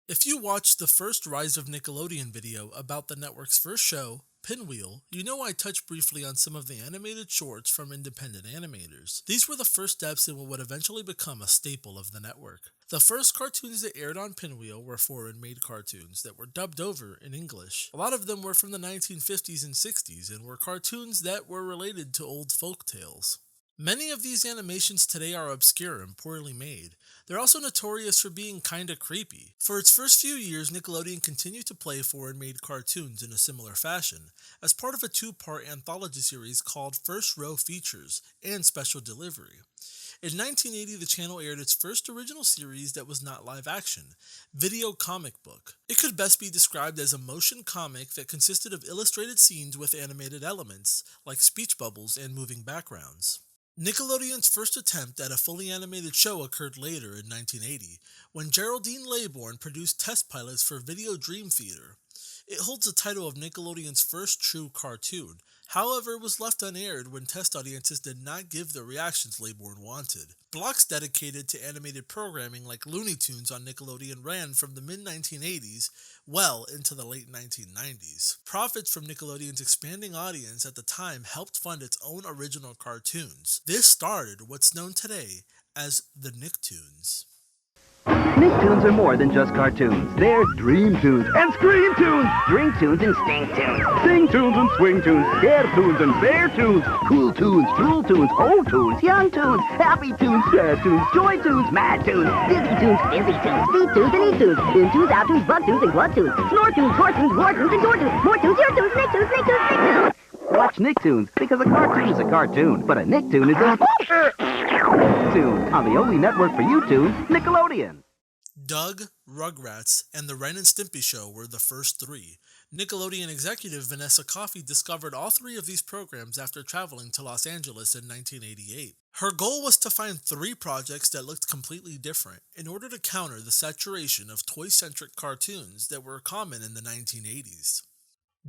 If you watched the First Rise of Nickelodeon video about the network's first show, Pinwheel, you know I touched briefly on some of the animated shorts from independent animators. These were the first steps in what would eventually become a staple of the network. The first cartoons that aired on Pinwheel were foreign-made cartoons that were dubbed over in English. A lot of them were from the 1950s and 60s and were cartoons that were related to old folk tales. Many of these animations today are obscure and poorly made. They're also notorious for being kinda creepy. For its first few years, Nickelodeon continued to play foreign-made cartoons in a similar fashion, as part of a two-part anthology series called First Row Features and Special Delivery. In 1980, the channel aired its first original series that was not live action, Video Comic Book. It could best be described as a motion comic that consisted of illustrated scenes with animated elements, like speech bubbles and moving backgrounds. Nickelodeon's first attempt at a fully animated show occurred later in 1980, when Geraldine Laybourne produced test pilots for Video Dream Theater. It holds the title of Nickelodeon's first true cartoon. However, it was left unaired when test audiences did not give the reactions Laybourne wanted. Blocks dedicated to animated programming like Looney Tunes on Nickelodeon ran from the mid-1980s well into the late 1990s. Profits from Nickelodeon's expanding audience at the time helped fund its own original cartoons. This started what's known today as the Nicktoons. Nicktoons are more than just cartoons. They're dream tunes and scream tunes, drink tunes and stink tunes, sing tunes and swing tunes, scare tunes and bear tunes, cool tunes, drool tunes, old tunes, young tunes, happy tunes, sad tunes, joy tunes, mad tunes, dizzy tunes, fizzy tunes, feed tunes and eat tunes, in tunes, out tunes, bug tunes and glug tunes, snore tunes, horse tunes, war tunes and door tunes, more tunes, your tunes, Nick tunes, Nick tunes, Nick tunes. Watch Nicktoons, because a cartoon is a cartoon, but a Nicktoon is a tune on the only network for you tunes, Nickelodeon. Doug, Rugrats, and the Ren and Stimpy Show were the first three. Nickelodeon executive Vanessa Coffey discovered all three of these programs after traveling to Los Angeles in 1988. Her goal was to find three projects that looked completely different in order to counter the saturation of toy-centric cartoons that were common in the 1980s.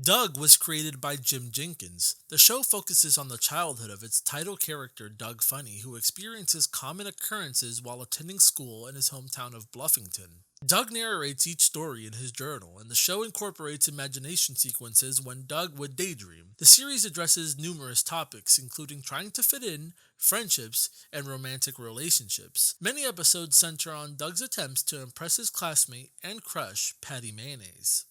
Doug was created by Jim Jenkins. The show focuses on the childhood of its title character Doug Funny, who experiences common occurrences while attending school in his hometown of Bluffington. Doug narrates each story in his journal, and the show incorporates imagination sequences when Doug would daydream. The series addresses numerous topics, including trying to fit in, friendships, and romantic relationships. Many episodes center on Doug's attempts to impress his classmate and crush, Patty Mayonnaise.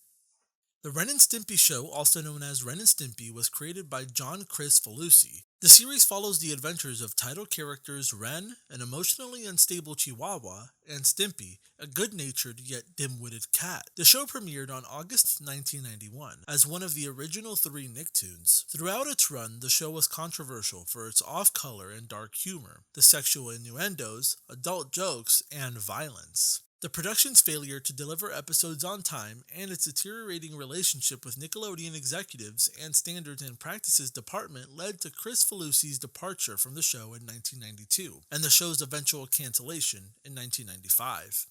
The Ren and Stimpy Show, also known as Ren and Stimpy, was created by John Chris Falusi. The series follows the adventures of title characters Ren, an emotionally unstable chihuahua, and Stimpy, a good-natured yet dim-witted cat. The show premiered on August 1991 as one of the original three Nicktoons. Throughout its run, the show was controversial for its off-color and dark humor, the sexual innuendos, adult jokes, and violence. The production's failure to deliver episodes on time and its deteriorating relationship with Nickelodeon executives and Standards and Practices Department led to Chris Falusi's departure from the show in 1992, and the show's eventual cancellation in 1995.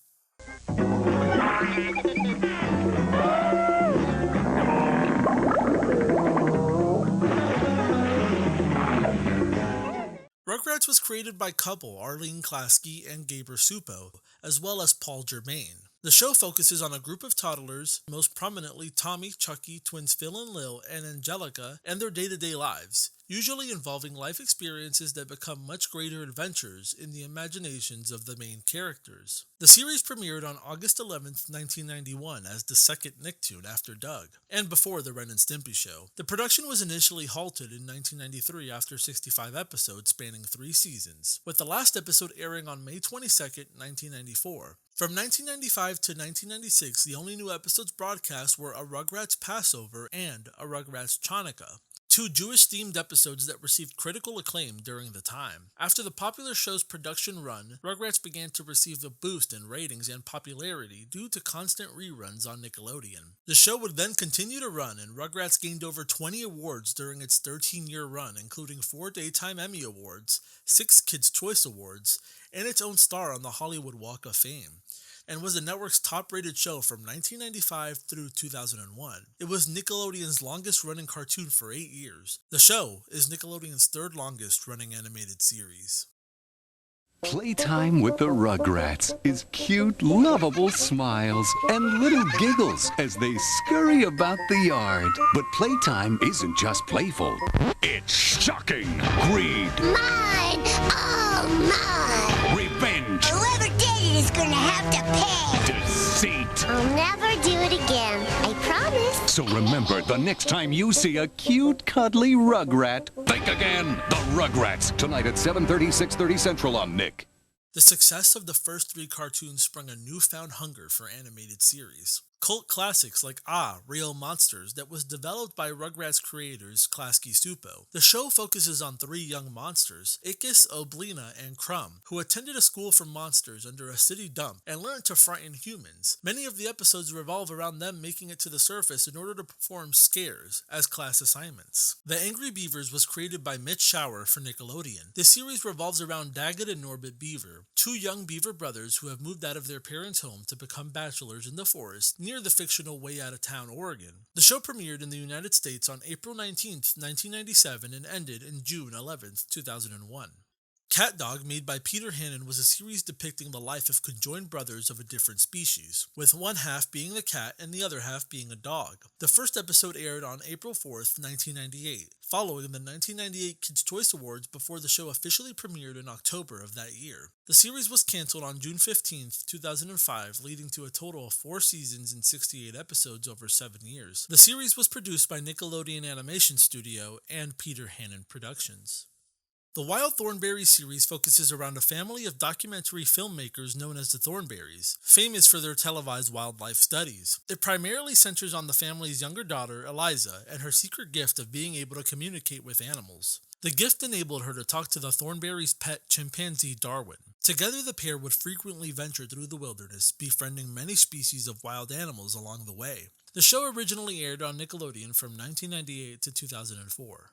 Rugrats was created by couple Arlene Klasky and Gaber Supo, as well as Paul Germain. The show focuses on a group of toddlers, most prominently Tommy, Chucky, twins Phil and Lil, and Angelica, and their day-to-day lives, usually involving life experiences that become much greater adventures in the imaginations of the main characters. The series premiered on August 11, 1991 as the second Nicktoon after Doug, and before the Ren and Stimpy Show. The production was initially halted in 1993 after 65 episodes spanning 3 seasons, with the last episode airing on May 22, 1994. From 1995 to 1996, the only new episodes broadcast were a Rugrats Passover and a Rugrats Chanukah, two Jewish-themed episodes that received critical acclaim during the time. After the popular show's production run, Rugrats began to receive a boost in ratings and popularity due to constant reruns on Nickelodeon. The show would then continue to run, and Rugrats gained over 20 awards during its 13-year run, including 4 Daytime Emmy Awards, 6 Kids' Choice Awards, and its own star on the Hollywood Walk of Fame, and was the network's top-rated show from 1995 through 2001. It was Nickelodeon's longest-running cartoon for 8 years. The show is Nickelodeon's third longest-running animated series. Playtime with the Rugrats is cute, lovable smiles and little giggles as they scurry about the yard. But playtime isn't just playful. It's shocking. Greed. Mine! All mine! Revenge. Whoever did it is gonna have to pay! Deceit. I'll never do it again. I promise. So remember, the next time you see a cute, cuddly Rugrat, think again. The Rugrats, tonight at 7:30, 6:30 Central on Nick. The success of the first three cartoons sprung a newfound hunger for animated series. Cult classics like Real Monsters that was developed by Rugrats creators Klasky Supo. The show focuses on three young monsters, Ickis, Oblina, and Crumb, who attended a school for monsters under a city dump and learned to frighten humans. Many of the episodes revolve around them making it to the surface in order to perform scares as class assignments. The Angry Beavers was created by Mitch Shower for Nickelodeon. This series revolves around Daggett and Norbit Beaver, two young beaver brothers who have moved out of their parents' home to become bachelors in the forest near the fictional Way Out of Town, Oregon. The show premiered in the United States on April 19th, 1997 and ended in June 11th, 2001. Cat Dog, made by Peter Hannon, was a series depicting the life of conjoined brothers of a different species, with one half being the cat and the other half being a dog. The first episode aired on April 4th, 1998, following the 1998 Kids' Choice Awards before the show officially premiered in October of that year. The series was canceled on June 15th, 2005, leading to a total of 4 seasons and 68 episodes over 7 years. The series was produced by Nickelodeon Animation Studio and Peter Hannon Productions. The Wild Thornberrys series focuses around a family of documentary filmmakers known as the Thornberrys, famous for their televised wildlife studies. It primarily centers on the family's younger daughter, Eliza, and her secret gift of being able to communicate with animals. The gift enabled her to talk to the Thornberrys' pet chimpanzee, Darwin. Together, the pair would frequently venture through the wilderness, befriending many species of wild animals along the way. The show originally aired on Nickelodeon from 1998 to 2004.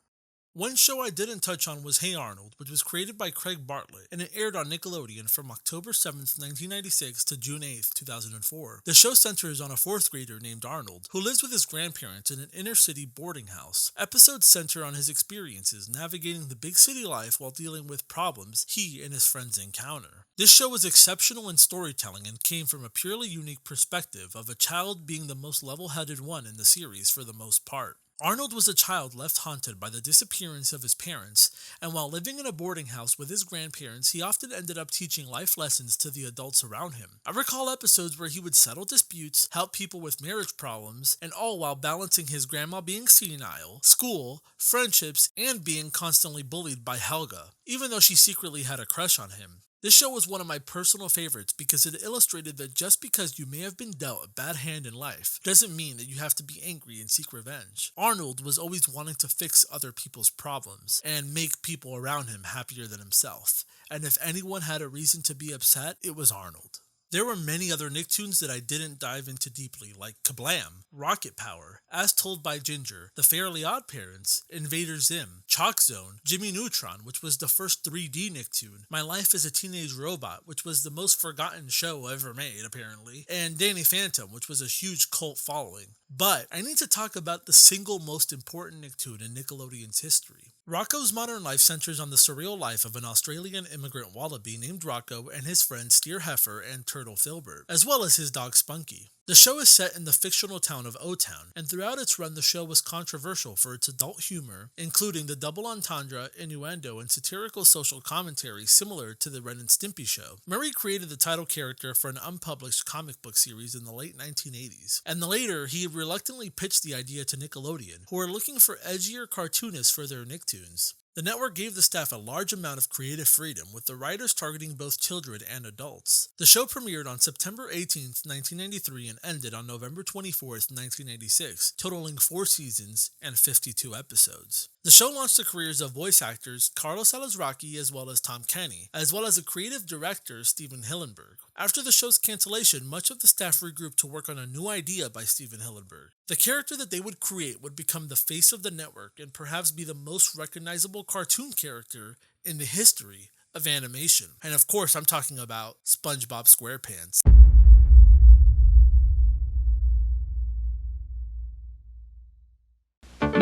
One show I didn't touch on was Hey Arnold, which was created by Craig Bartlett, and it aired on Nickelodeon from October 7th, 1996 to June 8th, 2004. The show centers on a 4th grader named Arnold, who lives with his grandparents in an inner-city boarding house. Episodes center on his experiences navigating the big city life while dealing with problems he and his friends encounter. This show was exceptional in storytelling and came from a purely unique perspective of a child being the most level-headed one in the series for the most part. Arnold was a child left haunted by the disappearance of his parents, and while living in a boarding house with his grandparents, he often ended up teaching life lessons to the adults around him. I recall episodes where he would settle disputes, help people with marriage problems, and all while balancing his grandma being senile, school, friendships, and being constantly bullied by Helga, even though she secretly had a crush on him. This show was one of my personal favorites because it illustrated that just because you may have been dealt a bad hand in life doesn't mean that you have to be angry and seek revenge. Arnold was always wanting to fix other people's problems and make people around him happier than himself, and if anyone had a reason to be upset, it was Arnold. There were many other Nicktoons that I didn't dive into deeply, like Kablam, Rocket Power, As Told by Ginger, The Fairly OddParents, Invader Zim, Chalk Zone, Jimmy Neutron, which was the first 3D Nicktoon, My Life as a Teenage Robot, which was the most forgotten show ever made, apparently, and Danny Phantom, which was a huge cult following. But I need to talk about the single most important Nicktoon in Nickelodeon's history. Rocco's Modern Life centers on the surreal life of an Australian immigrant wallaby named Rocco and his friends Steer Heifer and Turtle Filbert, as well as his dog Spunky. The show is set in the fictional town of O-Town, and throughout its run the show was controversial for its adult humor, including the double entendre, innuendo, and satirical social commentary similar to the Ren and Stimpy Show. Murray created the title character for an unpublished comic book series in the late 1980s, and later he reluctantly pitched the idea to Nickelodeon, who were looking for edgier cartoonists for their Nicktoons. The network gave the staff a large amount of creative freedom, with the writers targeting both children and adults. The show premiered on September 18, 1993 and ended on November 24, 1996, totaling 4 seasons and 52 episodes. The show launched the careers of voice actors Carlos Alazraqui as well as Tom Kenny, as well as a creative director, Steven Hillenburg. After the show's cancellation, much of the staff regrouped to work on a new idea by Steven Hillenburg. The character that they would create would become the face of the network and perhaps be the most recognizable cartoon character in the history of animation. And of course, I'm talking about Spongebob Squarepants.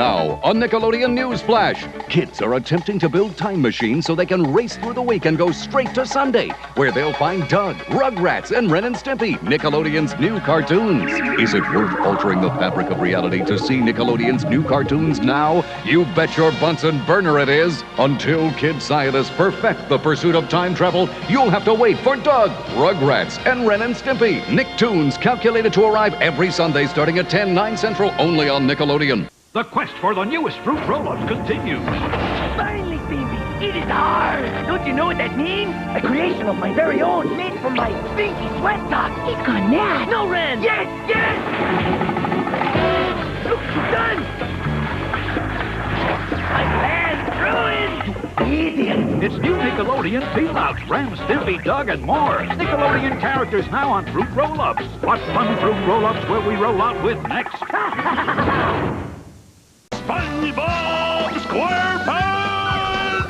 Now, on Nickelodeon News Flash, kids are attempting to build time machines so they can race through the week and go straight to Sunday, where they'll find Doug, Rugrats, and Ren and Stimpy, Nickelodeon's new cartoons. Is it worth altering the fabric of reality to see Nickelodeon's new cartoons now? You bet your Bunsen burner it is. Until kid scientists perfect the pursuit of time travel, you'll have to wait for Doug, Rugrats, and Ren and Stimpy, Nicktoons, calculated to arrive every Sunday starting at 10, 9 Central, only on Nickelodeon. The quest for the newest fruit roll-ups continues. Finally, baby, it is ours. Don't you know what that means? A creation of my very own, made from my stinky sweat socks. He's gone mad. No, Ren. Yes, yes. Look, she's done. My plan's ruined. Idiot. It's new Nickelodeon Peel-Outs, Ren, Stimpy, Doug, and more. Nickelodeon characters now on fruit roll-ups. What fun fruit roll-ups will we roll out with next? Spongebob Squarepants!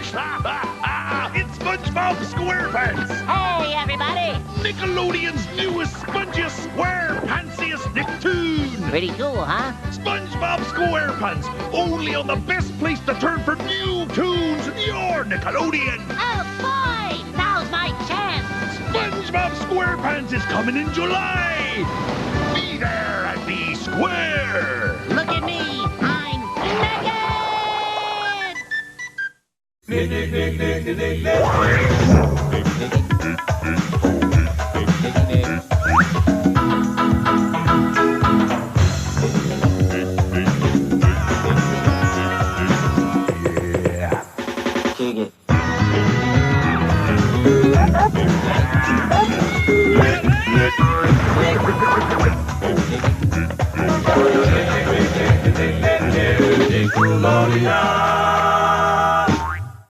It's Spongebob Squarepants! Hey, everybody! Nickelodeon's newest, spongiest, square-pantsiest Nicktoon! Pretty cool, huh? Spongebob Squarepants! Only on the best place to turn for new tunes in your Nickelodeon! Oh, boy! Now's my chance! Spongebob Squarepants is coming in July! Be there and be square! Look at me! I'm Nickelodeon!